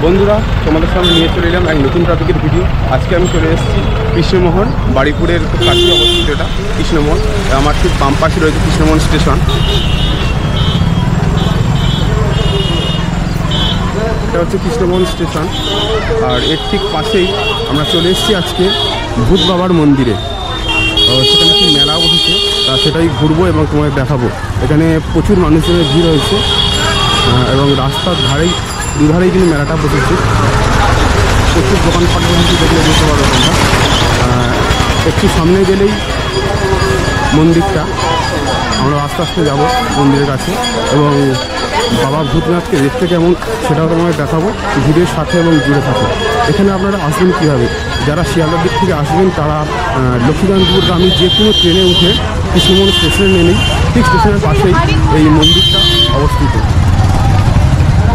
বন্ধুরা, তোমাদের সামনে নিয়ে চলে এলাম এক নতুন টপিকের ভিডিও। আজকে আমি চলে এসেছি কৃষ্ণমোহন, বাড়িপুরের খুব কাছে অবস্থিত এটা কৃষ্ণমোহন। আমার ঠিক বাম পাশে রয়েছে কৃষ্ণমোহন স্টেশন। এটা হচ্ছে কৃষ্ণমোহন স্টেশন, আর এর ঠিক পাশেই আমরা চলে এসেছি আজকে ভূত বাবার মন্দিরে। সেখানে একটি মেলা বসেছে, সেটাই ঘুরবো এবং তোমাদের দেখাবো। এখানে প্রচুর মানুষজনের ভিড় হয়েছে এবং রাস্তার দুধারেই কিন্তু মেলাটা বসেছে। প্রচুর দোকানপাট বসেছে, দেখলে বুঝতে পারবো তোমরা। একটু সামনে গেলেই মন্দিরটা, আমরা আস্তে আস্তে যাবো মন্দিরের কাছে এবং বাবা ভূতনাথকে দেখতে কেমন সেটাও তোমাদের দেখাবো। ভিড়ের সাথে এবং জুড়ে থাকো। এখানে আপনারা আসবেন কীভাবে? যারা শিয়ালদার দিক থেকে আসবেন তারা লক্ষ্মীকান্তপুরগামী যে কোনো ট্রেনে উঠে কৃষ্ণমোহন স্টেশনে নেমেই ঠিক স্টেশনের পাশেই এই মন্দিরটা অবস্থিত।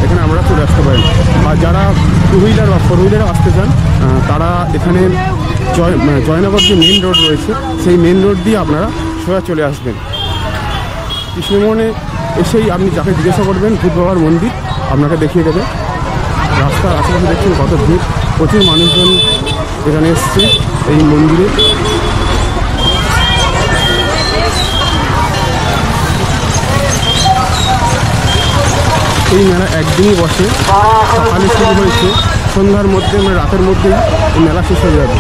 এখানে আমরা চলে আসতে পারি, বা যারা টু হুইলার বা ফোর হুইলারে আসতে চান তারা এখানে জয়নগর যে মেন রোড রয়েছে সেই মেন রোড দিয়ে আপনারা সোজা চলে আসবেন। কৃষ্ণমোহনে এসেই আপনি যাকে জিজ্ঞাসা করবেন ভূত বাবার মন্দির আপনাকে দেখিয়ে দেবে। রাস্তার আশেপাশে দেখছেন কত ভিড়, প্রচুর মানুষজন এখানে এসছে এই মন্দিরে। এই মেলা একদিনই বসে, সকালে শুরু হয়েছে, সন্ধ্যার মধ্যে মানে রাতের মধ্যেই এই মেলা শেষ হয়ে যাবে।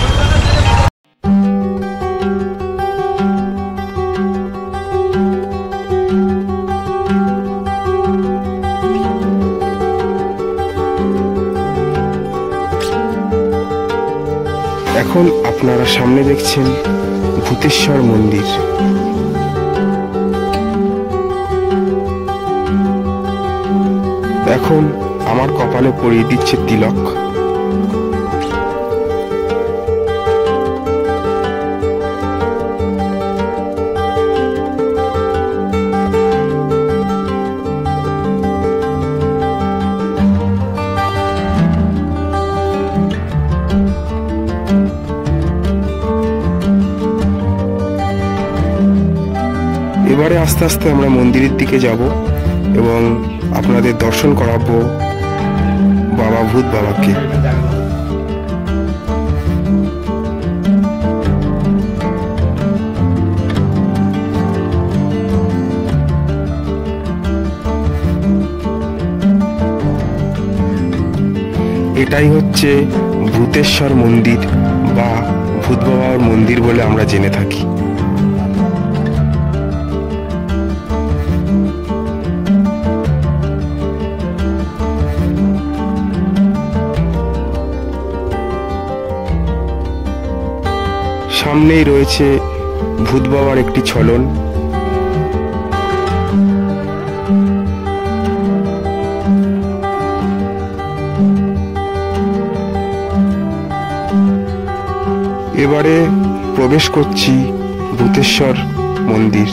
এখন আপনারা সামনে দেখছেন ভূতেশ্বর মন্দির। এখন আমার কপালে পরিয়ে দিচ্ছে তিলক। এবারে আস্তে আস্তে আমরা মন্দিরের দিকে যাব এবং আপনাদের দর্শন করাবো বাবা ভূত বাবাকে। এটাই হচ্ছে ভূতেশ্বর মন্দির বা ভূত বাবার মন্দির বলে আমরা জেনে থাকি। সামনেই রয়েছে ভূত বাবার একটি ছলন। এবারে প্রবেশ করছি ভূতেশ্বর মন্দির।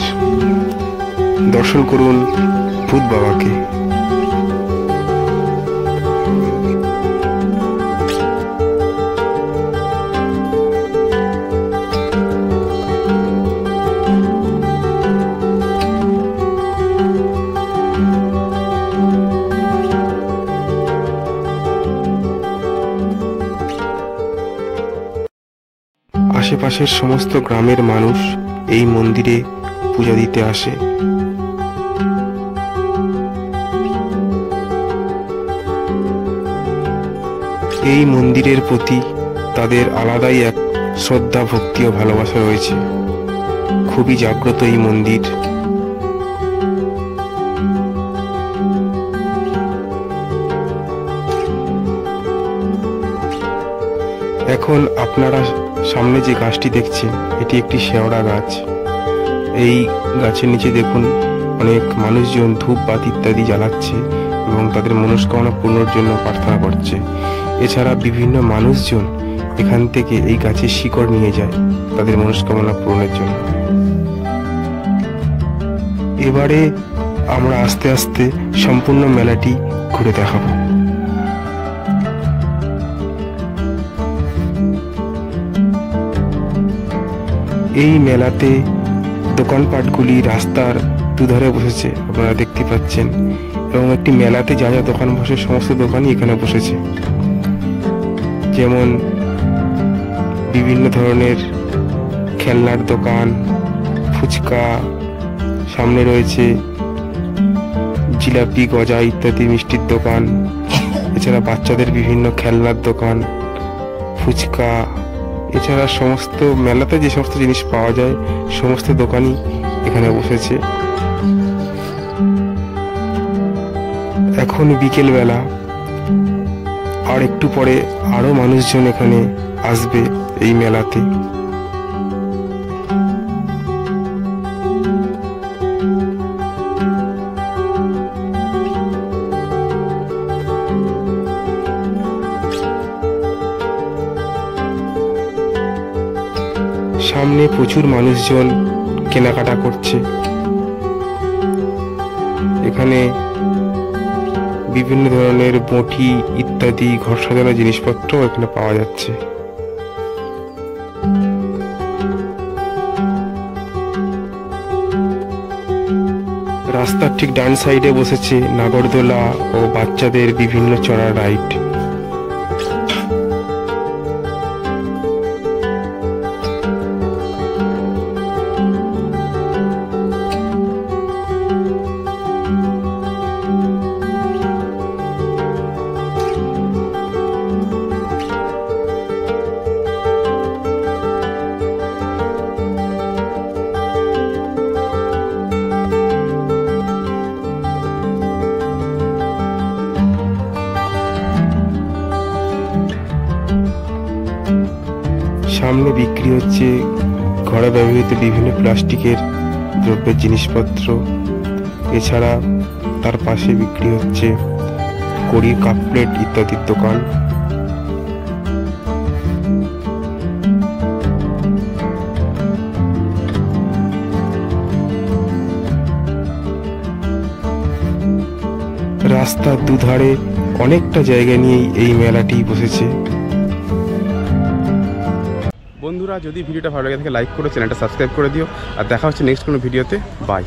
দর্শন করুন ভূত বাবাকে। আশেপাশের সমস্ত গ্রামের মানুষ এই মন্দিরে পূজা দিতে আসে। এই মন্দিরের প্রতি তাদের আলাদাই এক শ্রদ্ধা, ভক্তি ও ভালোবাসা রয়েছে। খুবই জাগ্রত এই মন্দির। এখন আপনারা সামনে যে গাছটি দেখছেন এটি একটি শেওড়া গাছ। এই গাছের নিচে দেখুন অনেক মানুষজন ধূপবাতি ইত্যাদি জ্বালাচ্ছে এবং তাদের মনস্কামনা পূর্ণর জন্য প্রার্থনা করছে। এছাড়া বিভিন্ন মানুষজন এখান থেকে এই গাছের শিকড় নিয়ে যায় তাদের মনস্কামনা পূরণের জন্য। এবারে আমরা আস্তে আস্তে সম্পূর্ণ মেলাটি ঘুরে দেখাবো। এই মেলাতে দোকানপাটগুলি রাস্তার দুধারে বসেছে, আপনারা দেখতে পাচ্ছেন, এবং একটি মেলাতে যা যা দোকান বসে সমস্ত দোকানই এখানে বসেছে। যেমন বিভিন্ন ধরনের খেলনার দোকান, ফুচকা, সামনে রয়েছে জিলাপি, গজা ইত্যাদি মিষ্টির দোকান। এছাড়া বাচ্চাদের বিভিন্ন খেলনার দোকান, ফুচকা, এছাড়া সমস্ত মেলাতে যে সমস্ত জিনিস পাওয়া যায় সমস্ত দোকানই এখানে বসেছে। এখন বিকেল বেলা, আর একটু পরে আরো মানুষজন এখানে আসবে এই মেলাতে। সামনে প্রচুর মানুষজন কেনাকাটা করছে। এখানে বিভিন্ন ধরনের বঁটি ইত্যাদি ঘর সাজানোর জিনিসপত্র এখানে পাওয়া যাচ্ছে। রাস্তার ঠিক ডান সাইডে বসেছে নাগরদোলা ও বাচ্চাদের বিভিন্ন চড়ার রাইড। সামনে বিক্রি হচ্ছে ঘরে ব্যবহৃত বিভিন্ন প্লাস্টিকের দ্রব্যের জিনিসপত্র। এছাড়া তার পাশে বিক্রি হচ্ছে কড়ির কাপ প্লেট ইত্যাদির দোকান। রাস্তার দুধারে অনেকটা জায়গা নিয়েই এই মেলাটি বসেছে। বন্ধুরা, যদি ভিডিওটা ভালো লাগে থাকে লাইক করে চ্যানেলটা সাবস্ক্রাইব করে দিও। আর দেখা হচ্ছে নেক্সট কোনো ভিডিওতে। বাই।